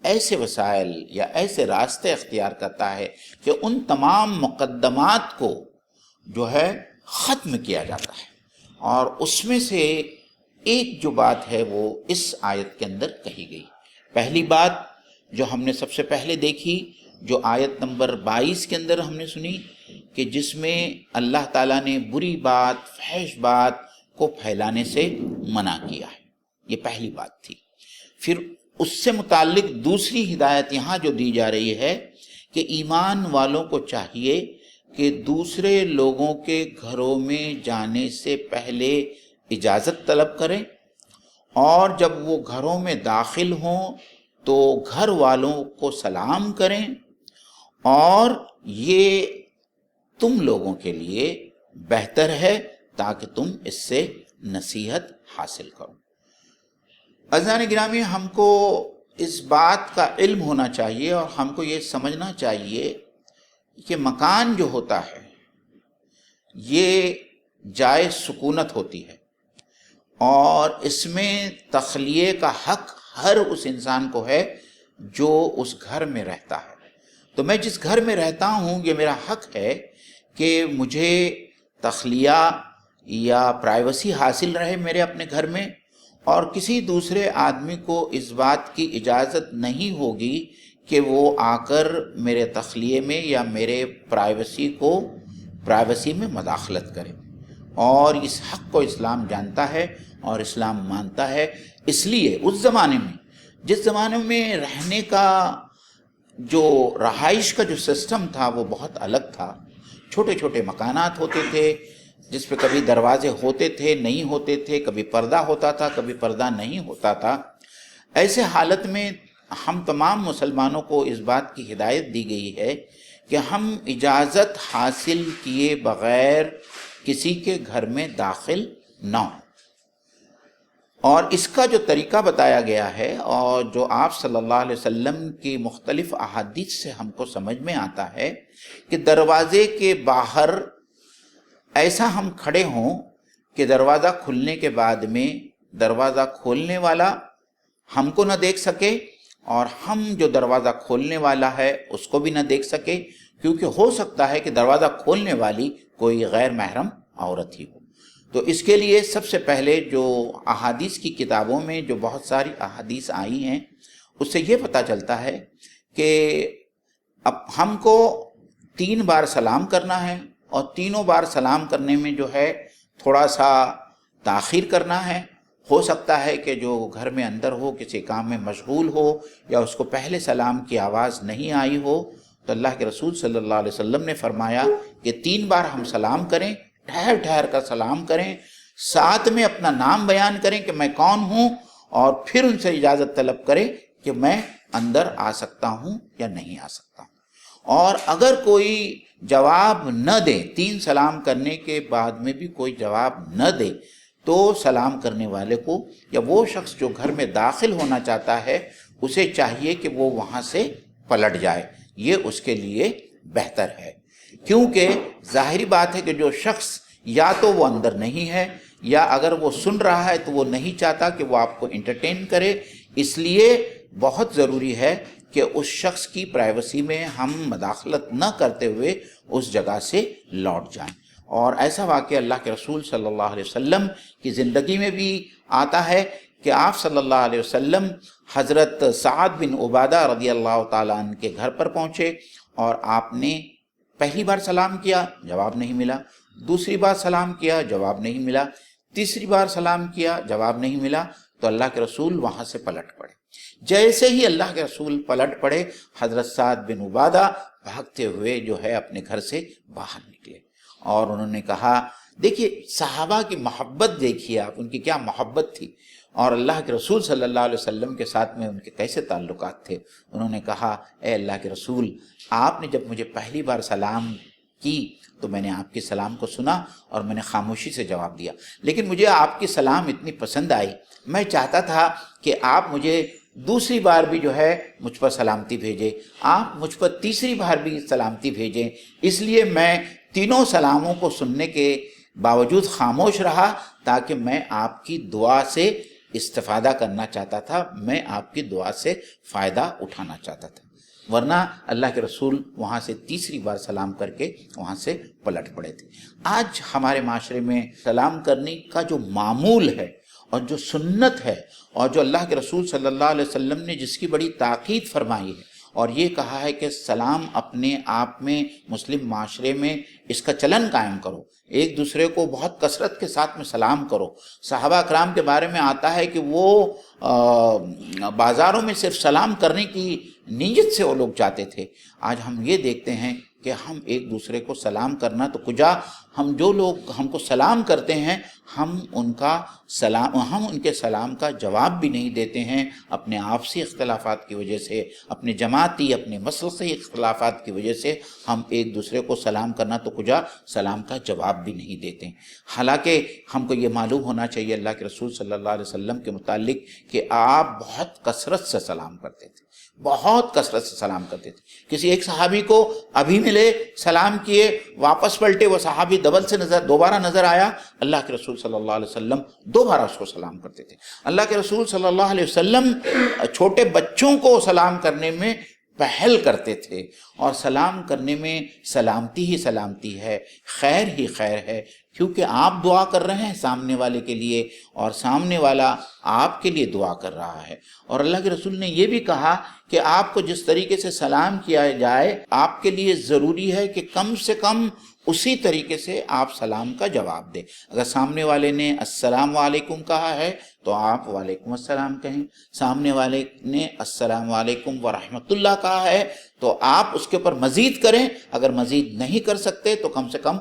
ایسے وسائل یا ایسے راستے اختیار کرتا ہے کہ ان تمام مقدمات کو جو ہے ختم کیا جاتا ہے۔ اور اس میں سے ایک جو بات ہے وہ اس آیت کے اندر کہی گئی۔ پہلی بات جو ہم نے سب سے پہلے دیکھی، جو آیت نمبر 22 کے اندر ہم نے سنی، کہ جس میں اللہ تعالیٰ نے بری بات، فحش بات کو پھیلانے سے منع کیا ہے، یہ پہلی بات تھی۔ پھر اس سے متعلق دوسری ہدایت یہاں جو دی جا رہی ہے کہ ایمان والوں کو چاہیے کہ دوسرے لوگوں کے گھروں میں جانے سے پہلے اجازت طلب کریں، اور جب وہ گھروں میں داخل ہوں تو گھر والوں کو سلام کریں، اور یہ تم لوگوں کے لیے بہتر ہے تاکہ تم اس سے نصیحت حاصل کرو۔ عزیزان گرامی، ہم کو اس بات کا علم ہونا چاہیے اور ہم کو یہ سمجھنا چاہیے کہ مکان جو ہوتا ہے یہ جائے سکونت ہوتی ہے، اور اس میں تخلیے کا حق ہر اس انسان کو ہے جو اس گھر میں رہتا ہے۔ تو میں جس گھر میں رہتا ہوں یہ میرا حق ہے کہ مجھے تخلیہ یا پرائیویسی حاصل رہے میرے اپنے گھر میں، اور کسی دوسرے آدمی کو اس بات کی اجازت نہیں ہوگی کہ وہ آ کر میرے تخلیے میں یا میرے پرائیویسی میں مداخلت کرے۔ اور اس حق کو اسلام جانتا ہے اور اسلام مانتا ہے۔ اس لیے اس زمانے میں، جس زمانے میں رہنے کا جو رہائش کا جو سسٹم تھا وہ بہت الگ تھا، چھوٹے چھوٹے مکانات ہوتے تھے جس پہ کبھی دروازے ہوتے تھے، نہیں ہوتے تھے، کبھی پردہ ہوتا تھا، کبھی پردہ نہیں ہوتا تھا۔ ایسے حالت میں ہم تمام مسلمانوں کو اس بات کی ہدایت دی گئی ہے کہ ہم اجازت حاصل کیے بغیر کسی کے گھر میں داخل نہ ہوں۔ اور اس کا جو طریقہ بتایا گیا ہے اور جو آپ صلی اللہ علیہ وسلم کی مختلف احادیث سے ہم کو سمجھ میں آتا ہے کہ دروازے کے باہر ایسا ہم کھڑے ہوں کہ دروازہ کھلنے کے بعد میں دروازہ کھولنے والا ہم کو نہ دیکھ سکے اور ہم جو دروازہ کھولنے والا ہے اس کو بھی نہ دیکھ سکے، کیونکہ ہو سکتا ہے کہ دروازہ کھولنے والی کوئی غیر محرم عورت ہی ہو۔ تو اس کے لیے سب سے پہلے جو احادیث کی کتابوں میں جو بہت ساری احادیث آئی ہیں اس سے یہ پتہ چلتا ہے کہ اب ہم کو 3 بار سلام کرنا ہے، اور تینوں بار سلام کرنے میں جو ہے تھوڑا سا تاخیر کرنا ہے۔ ہو سکتا ہے کہ جو گھر میں اندر ہو، کسی کام میں مشغول ہو، یا اس کو پہلے سلام کی آواز نہیں آئی ہو، تو اللہ کے رسول صلی اللہ علیہ وسلم نے فرمایا کہ 3 بار ہم سلام کریں، ٹھہر ٹھہر کر سلام کریں، ساتھ میں اپنا نام بیان کریں کہ میں کون ہوں، اور پھر ان سے اجازت طلب کریں کہ میں اندر آ سکتا ہوں یا نہیں آ سکتا ہوں۔ اور اگر کوئی جواب نہ دے، 3 سلام کرنے کے بعد میں بھی کوئی جواب نہ دے، تو سلام کرنے والے کو یا وہ شخص جو گھر میں داخل ہونا چاہتا ہے اسے چاہیے کہ وہ وہاں سے پلٹ جائے، یہ اس کے لیے بہتر ہے۔ کیونکہ ظاہری بات ہے کہ جو شخص یا تو وہ اندر نہیں ہے، یا اگر وہ سن رہا ہے تو وہ نہیں چاہتا کہ وہ آپ کو انٹرٹین کرے، اس لیے بہت ضروری ہے کہ اس شخص کی پرائیویسی میں ہم مداخلت نہ کرتے ہوئے اس جگہ سے لوٹ جائیں۔ اور ایسا واقعہ اللہ کے رسول صلی اللہ علیہ وسلم کی زندگی میں بھی آتا ہے کہ آپ صلی اللہ علیہ وسلم حضرت سعد بن عبادہ رضی اللہ تعالیٰ عنہ کے گھر پر پہنچے، اور آپ نے پہلی بار سلام کیا، جواب نہیں ملا، دوسری بار سلام کیا، جواب نہیں ملا، تیسری بار سلام کیا، جواب نہیں ملا، تو اللہ کے رسول وہاں سے پلٹ پڑے۔ جیسے ہی اللہ کے رسول پلٹ پڑے، حضرت سعد بن عبادہ بھاگتے ہوئے جو ہے اپنے گھر سے باہر نکلے، اور انہوں نے کہا، دیکھیے صحابہ کی محبت دیکھیے آپ، ان کی کیا محبت تھی، اور اللہ کے رسول صلی اللہ علیہ وسلم کے ساتھ میں ان کے کیسے تعلقات تھے۔ انہوں نے کہا، اے اللہ کے رسول، آپ نے جب مجھے پہلی بار سلام کی تو میں نے آپ کے سلام کو سنا اور میں نے خاموشی سے جواب دیا، لیکن مجھے آپ کی سلام اتنی پسند آئی، میں چاہتا تھا کہ آپ مجھے دوسری بار بھی جو ہے مجھ پر سلامتی بھیجیں، آپ مجھ پر تیسری بار بھی سلامتی بھیجیں، اس لیے میں تینوں سلاموں کو سننے کے باوجود خاموش رہا، تاکہ میں آپ کی دعا سے استفادہ کرنا چاہتا تھا، میں آپ کی دعا سے فائدہ اٹھانا چاہتا تھا، ورنہ اللہ کے رسول وہاں سے تیسری بار سلام کر کے وہاں سے پلٹ پڑے تھے۔ آج ہمارے معاشرے میں سلام کرنے کا جو معمول ہے اور جو سنت ہے، اور جو اللہ کے رسول صلی اللہ علیہ وسلم نے جس کی بڑی تاکید فرمائی ہے، اور یہ کہا ہے کہ سلام اپنے آپ میں مسلم معاشرے میں اس کا چلن قائم کرو، ایک دوسرے کو بہت کثرت کے ساتھ میں سلام کرو۔ صحابہ اکرام کے بارے میں آتا ہے کہ وہ بازاروں میں صرف سلام کرنے کی نیت سے وہ لوگ جاتے تھے۔ آج ہم یہ دیکھتے ہیں کہ ہم ایک دوسرے کو سلام کرنا تو کجا، ہم جو لوگ ہم کو سلام کرتے ہیں ہم ان کے سلام کا جواب بھی نہیں دیتے ہیں، اپنے آپسی اختلافات کی وجہ سے، اپنے جماعتی اپنے مسلکی اختلافات کی وجہ سے ہم ایک دوسرے کو سلام کرنا تو کجا سلام کا جواب بھی نہیں دیتے ہیں۔ حالانکہ ہم کو یہ معلوم ہونا چاہیے اللہ کے رسول صلی اللہ علیہ وسلم کے متعلق کہ آپ بہت کثرت سے سلام کرتے تھے، بہت کثرت سے سلام کرتے تھے۔ کسی ایک صحابی کو ابھی ملے، سلام کیے، واپس پلٹے، وہ صحابی دوبارہ نظر آیا، اللہ کے رسول صلی اللہ علیہ وسلم دوبارہ اس کو سلام کرتے تھے۔ اللہ کے رسول صلی اللہ علیہ وسلم چھوٹے بچوں کو سلام کرنے میں پہل کرتے تھے، اور سلام کرنے میں سلامتی ہی سلامتی ہے، خیر ہی خیر ہے، کیونکہ آپ دعا کر رہے ہیں سامنے والے کے لیے، اور سامنے والا آپ کے لیے دعا کر رہا ہے۔ اور اللہ کے رسول نے یہ بھی کہا کہ آپ کو جس طریقے سے سلام کیا جائے، آپ کے لیے ضروری ہے کہ کم سے کم اسی طریقے سے آپ سلام کا جواب دیں۔ اگر سامنے والے نے السلام علیکم کہا ہے تو آپ وعلیکم السلام کہیں، سامنے والے نے السلام علیکم ورحمۃ اللہ کہا ہے تو آپ اس کے اوپر مزید کریں، اگر مزید نہیں کر سکتے تو کم سے کم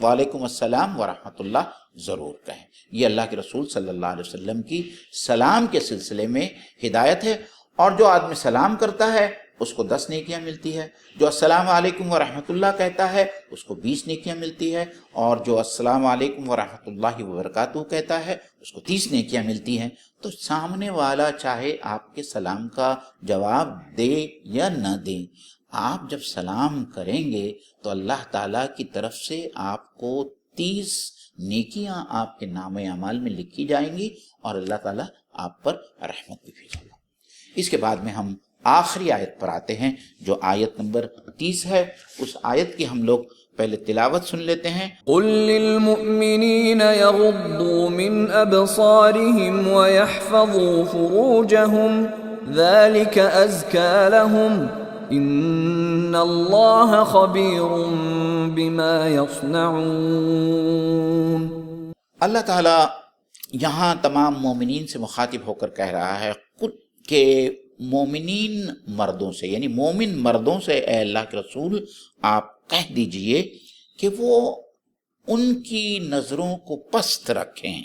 وعلیکم السلام ورحمۃ اللہ ضرور کہیں۔ یہ اللہ کے رسول صلی اللہ علیہ وسلم کی سلام کے سلسلے میں ہدایت ہے۔ اور جو آدمی سلام کرتا ہے اس کو 10 نیکیاں ملتی ہے، جو السلام علیکم ورحمۃ اللہ کہتا ہے اس کو 20 نیکیاں ملتی ہے، اور جو السلام علیکم ورحمۃ اللہ وبرکاتہ کہتا ہے اس کو 30 نیکیاں ملتی ہیں۔ تو سامنے والا چاہے آپ کے سلام کا جواب دے یا نہ دے، آپ جب سلام کریں گے تو اللہ تعالیٰ کی طرف سے آپ کو 30 نیکیاں آپ کے نام اعمال میں لکھی جائیں گی اور اللہ تعالیٰ آپ پر رحمت بھی بھیجے گا۔ اس کے بعد میں ہم آخری آیت پر آتے ہیں جو آیت نمبر 30 ہے۔ اس آیت کی ہم لوگ پہلے تلاوت سن لیتے ہیں۔ قل للمؤمنین یغضوا من ابصارهم ویحفظوا فروجهم ذلك ازکی لهم ان اللہ خبیر بما یصنعون۔ اللہ تعالیٰ یہاں تمام مومنین سے مخاطب ہو کر کہہ رہا ہے کہ مومنین مردوں سے، یعنی مومن مردوں سے اے اللہ کے رسول آپ کہہ دیجئے کہ وہ ان کی نظروں کو پست رکھیں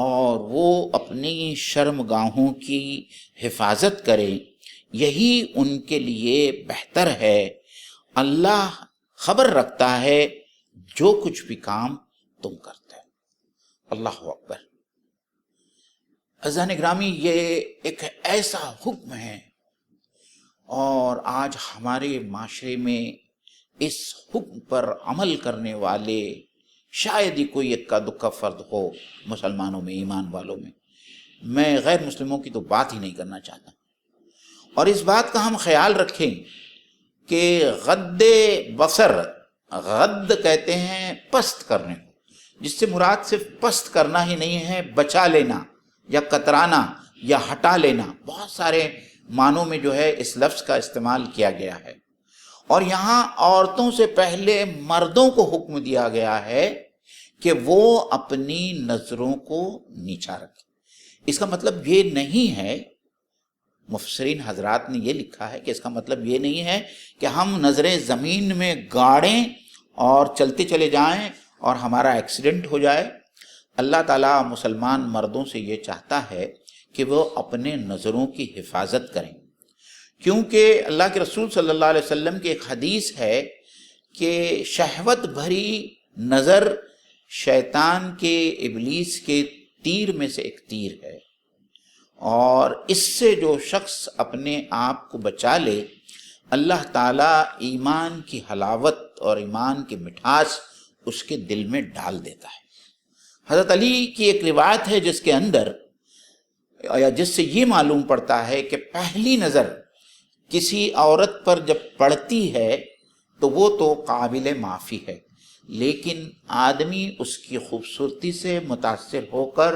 اور وہ اپنی شرمگاہوں کی حفاظت کریں، یہی ان کے لیے بہتر ہے۔ اللہ خبر رکھتا ہے جو کچھ بھی کام تم کرتے ہو۔ اللہ اکبر۔ عزیزان گرامی، یہ ایک ایسا حکم ہے اور آج ہمارے معاشرے میں اس حکم پر عمل کرنے والے شاید ہی کوئی اکا دکا فرد ہو مسلمانوں میں، ایمان والوں میں۔ میں غیر مسلموں کی تو بات ہی نہیں کرنا چاہتا، اور اس بات کا ہم خیال رکھیں کہ غض بصر، غض کہتے ہیں پست کرنے کو، جس سے مراد صرف پست کرنا ہی نہیں ہے، بچا لینا یا کترانا یا ہٹا لینا، بہت سارے معنوں میں جو ہے اس لفظ کا استعمال کیا گیا ہے۔ اور یہاں عورتوں سے پہلے مردوں کو حکم دیا گیا ہے کہ وہ اپنی نظروں کو نیچا رکھیں۔ اس کا مطلب یہ نہیں ہے، مفسرین حضرات نے یہ لکھا ہے کہ اس کا مطلب یہ نہیں ہے کہ ہم نظریں زمین میں گاڑیں اور چلتے چلے جائیں اور ہمارا ایکسیڈنٹ ہو جائے۔ اللہ تعالیٰ مسلمان مردوں سے یہ چاہتا ہے کہ وہ اپنے نظروں کی حفاظت کریں، کیونکہ اللہ کے رسول صلی اللہ علیہ وسلم کی ایک حدیث ہے کہ شہوت بھری نظر شیطان کے، ابلیس کے تیر میں سے ایک تیر ہے، اور اس سے جو شخص اپنے آپ کو بچا لے، اللہ تعالیٰ ایمان کی حلاوت اور ایمان کی مٹھاس اس کے دل میں ڈال دیتا ہے۔ حضرت علی کی ایک روایت ہے جس کے اندر، یا جس سے یہ معلوم پڑتا ہے کہ پہلی نظر کسی عورت پر جب پڑتی ہے تو وہ تو قابل معافی ہے، لیکن آدمی اس کی خوبصورتی سے متاثر ہو کر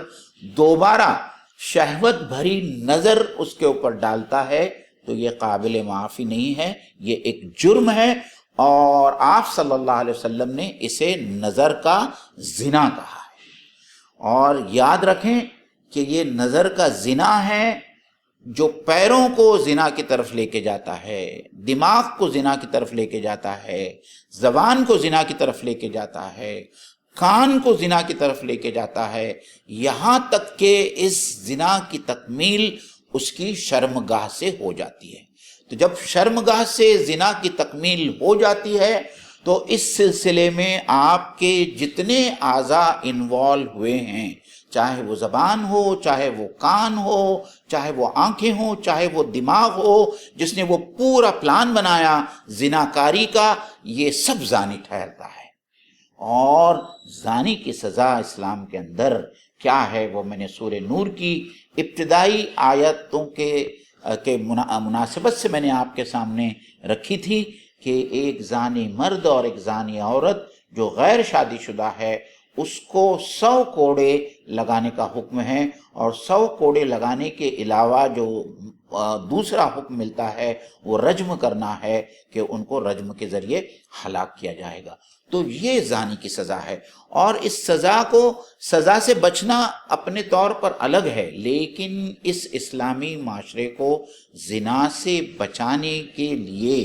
دوبارہ شہوت بھری نظر اس کے اوپر ڈالتا ہے تو یہ قابل معافی نہیں ہے، یہ ایک جرم ہے، اور آپ صلی اللہ علیہ وسلم نے اسے نظر کا زنا کہا ہے۔ اور یاد رکھیں کہ یہ نظر کا زنا ہے جو پیروں کو زنا کی طرف لے کے جاتا ہے، دماغ کو زنا کی طرف لے کے جاتا ہے، زبان کو زنا کی طرف لے کے جاتا ہے، کان کو زنا کی طرف لے کے جاتا ہے، یہاں تک کہ اس زنا کی تکمیل اس کی شرمگاہ سے ہو جاتی ہے۔ تو جب شرمگاہ سے زنا کی تکمیل ہو جاتی ہے تو اس سلسلے میں آپ کے جتنے اعضاء انوالو ہوئے ہیں، چاہے وہ زبان ہو، چاہے وہ کان ہو، چاہے وہ آنکھیں ہوں، چاہے وہ دماغ ہو، جس نے وہ پورا پلان بنایا زناکاری کا، یہ سب زانی ٹھہرتا ہے۔ اور زانی کی سزا اسلام کے اندر کیا ہے وہ میں نے سورہ نور کی ابتدائی آیتوں کے مناسبت سے میں نے آپ کے سامنے رکھی تھی کہ ایک زانی مرد اور ایک زانی عورت جو غیر شادی شدہ ہے اس کو 100 کوڑے لگانے کا حکم ہے، اور 100 کوڑے لگانے کے علاوہ جو دوسرا حکم ملتا ہے وہ رجم کرنا ہے کہ ان کو رجم کے ذریعے ہلاک کیا جائے گا۔ تو یہ زانی کی سزا ہے، اور اس سزا سے بچنا اپنے طور پر الگ ہے، لیکن اس اسلامی معاشرے کو زنا سے بچانے کے لیے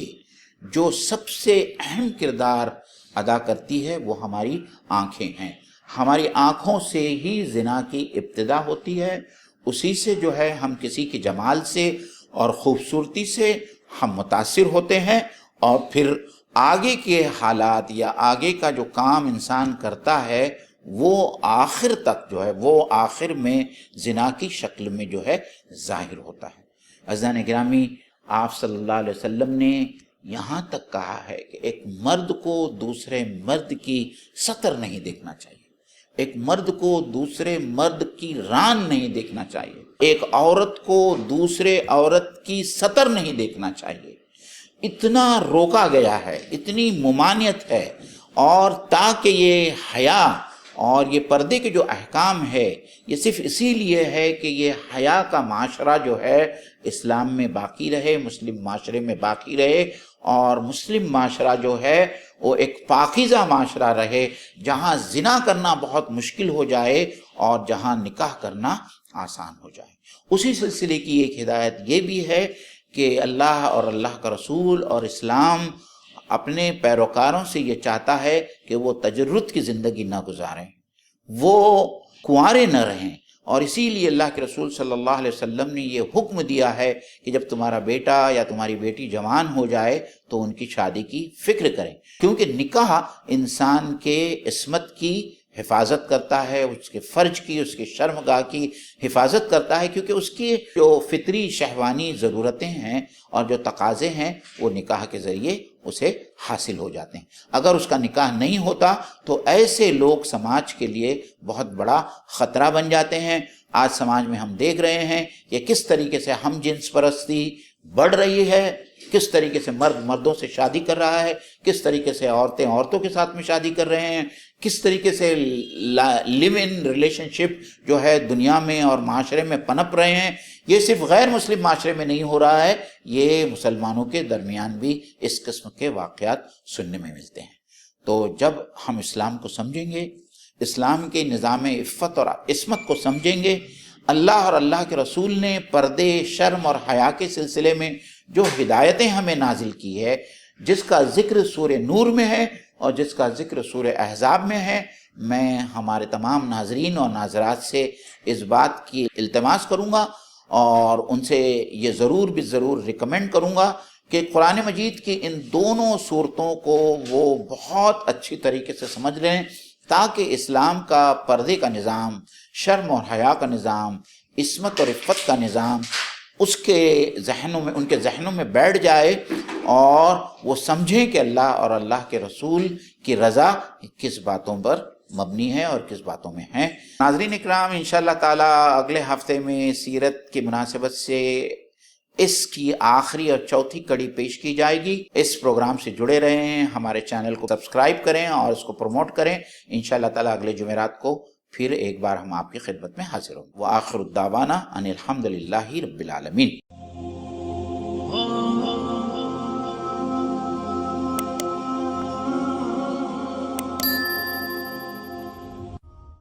جو سب سے اہم کردار ادا کرتی ہے وہ ہماری آنکھیں ہیں۔ ہماری آنکھوں سے ہی زنا کی ابتدا ہوتی ہے، اسی سے جو ہے ہم کسی کے جمال سے اور خوبصورتی سے ہم متاثر ہوتے ہیں، اور پھر آگے کے حالات یا آگے کا جو کام انسان کرتا ہے وہ آخر تک جو ہے وہ آخر میں زنا کی شکل میں جو ہے ظاہر ہوتا ہے۔ عزیزان گرامی، آپ صلی اللہ علیہ وسلم نے یہاں تک کہا ہے کہ ایک مرد کو دوسرے مرد کی سطر نہیں دیکھنا چاہیے، ایک مرد کو دوسرے مرد کی ران نہیں دیکھنا چاہیے، ایک عورت کو دوسرے عورت کی سطر نہیں دیکھنا چاہیے۔ اتنا روکا گیا ہے، اتنی ممانعت ہے، اور تاکہ یہ حیا اور یہ پردے کے جو احکام ہے یہ صرف اسی لیے ہے کہ یہ حیا کا معاشرہ جو ہے اسلام میں باقی رہے، مسلم معاشرے میں باقی رہے، اور مسلم معاشرہ جو ہے وہ ایک پاکیزہ معاشرہ رہے، جہاں زنا کرنا بہت مشکل ہو جائے اور جہاں نکاح کرنا آسان ہو جائے۔ اسی سلسلے کی ایک ہدایت یہ بھی ہے کہ اللہ اور اللہ کا رسول اور اسلام اپنے پیروکاروں سے یہ چاہتا ہے کہ وہ تجرد کی زندگی نہ گزاریں، وہ کنوارے نہ رہیں، اور اسی لیے اللہ کے رسول صلی اللہ علیہ وسلم نے یہ حکم دیا ہے کہ جب تمہارا بیٹا یا تمہاری بیٹی جوان ہو جائے تو ان کی شادی کی فکر کریں، کیونکہ نکاح انسان کے عصمت کی حفاظت کرتا ہے، اس کے فرج کی، اس کے شرمگاہ کی حفاظت کرتا ہے، کیونکہ اس کی جو فطری شہوانی ضرورتیں ہیں اور جو تقاضے ہیں وہ نکاح کے ذریعے اسے حاصل ہو جاتے ہیں۔ اگر اس کا نکاح نہیں ہوتا تو ایسے لوگ سماج کے لیے بہت بڑا خطرہ بن جاتے ہیں۔ آج سماج میں ہم دیکھ رہے ہیں کہ کس طریقے سے ہم جنس پرستی بڑھ رہی ہے، کس طریقے سے مرد مردوں سے شادی کر رہا ہے، کس طریقے سے عورتیں عورتوں کے ساتھ میں شادی کر رہے ہیں، کس طریقے سے لیو ان ریلیشن شپ جو ہے دنیا میں اور معاشرے میں پنپ رہے ہیں۔ یہ صرف غیر مسلم معاشرے میں نہیں ہو رہا ہے، یہ مسلمانوں کے درمیان بھی اس قسم کے واقعات سننے میں ملتے ہیں۔ تو جب ہم اسلام کو سمجھیں گے، اسلام کے نظام عفت اور عصمت کو سمجھیں گے، اللہ اور اللہ کے رسول نے پردے، شرم اور حیا کے سلسلے میں جو ہدایتیں ہمیں نازل کی ہے، جس کا ذکر سورہ نور میں ہے اور جس کا ذکر سورہ احزاب میں ہے، میں ہمارے تمام ناظرین اور ناظرات سے اس بات کی التماس کروں گا اور ان سے یہ ضرور بھی ضرور ریکمینڈ کروں گا کہ قرآن مجید کی ان دونوں صورتوں کو وہ بہت اچھی طریقے سے سمجھ لیں، تاکہ اسلام کا پردے کا نظام، شرم اور حیا کا نظام، عصمت اور عفت کا نظام اس کے ذہنوں میں، ان کے ذہنوں میں بیٹھ جائے، اور وہ سمجھیں کہ اللہ اور اللہ کے رسول کی رضا کس باتوں پر مبنی ہے اور کس باتوں میں ہے۔ ناظرین اکرام، انشاءاللہ تعالی اگلے ہفتے میں سیرت کی مناسبت سے اس کی آخری اور چوتھی کڑی پیش کی جائے گی۔ اس پروگرام سے جڑے رہیں، ہمارے چینل کو سبسکرائب کریں اور اس کو پروموٹ کریں۔ انشاءاللہ تعالی اگلے جمعرات کو پھر ایک بار ہم آپ کی خدمت میں حاضر ہوں۔ وآخر الدعوانا ان الحمدللہ رب العالمین۔